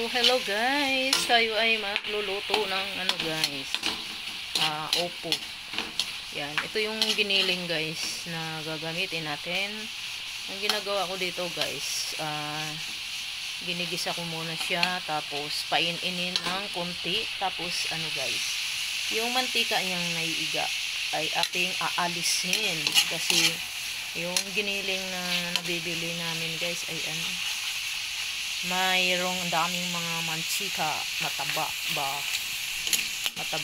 Hello guys. Tayo ay magluluto ng ano guys. Opo. Yan, ito yung giniling guys na gagamitin natin. Ang ginagawa ko dito guys, ginigisa ko muna siya, tapos paininin ng konti, tapos ano guys, yung mantika niyang naiiga ay ating aalisin kasi yung giniling na nabibili namin guys ay ano, mayroong daming mga mantika, mataba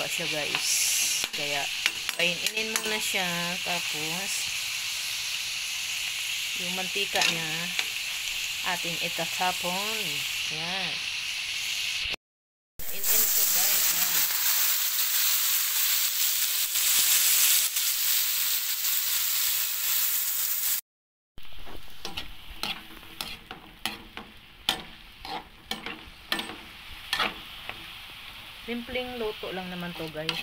siya guys, kaya paininin muna siya, tapos yung mantika niya ating itatapon. Yan, in siya guys. Yan. Simpleng luto lang naman to guys.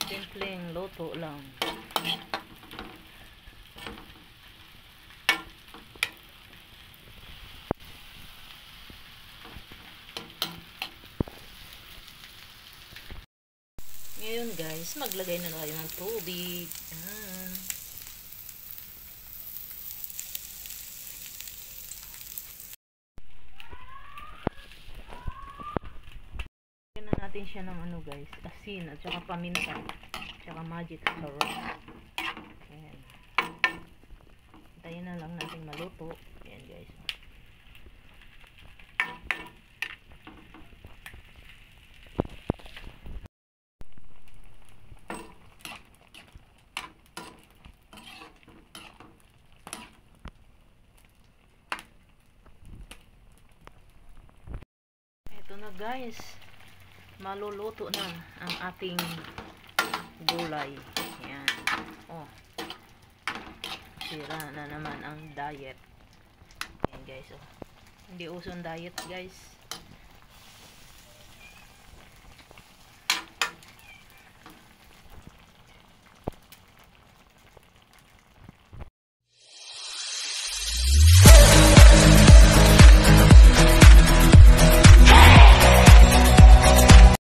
Simpleng luto lang. Ngayon guys, maglagay na tayo ng tubig. Yan. Lagyan na natin siya ng ano guys, asin at saka paminta, at saka magic sarap. Ayan. Hintayin na lang natin maluto. Ayan guys. Ito na guys, maluluto na ang ating gulay. Ayan. Oh, sira na naman ang diet. Ayan guys, oh. Hindi usong diet guys.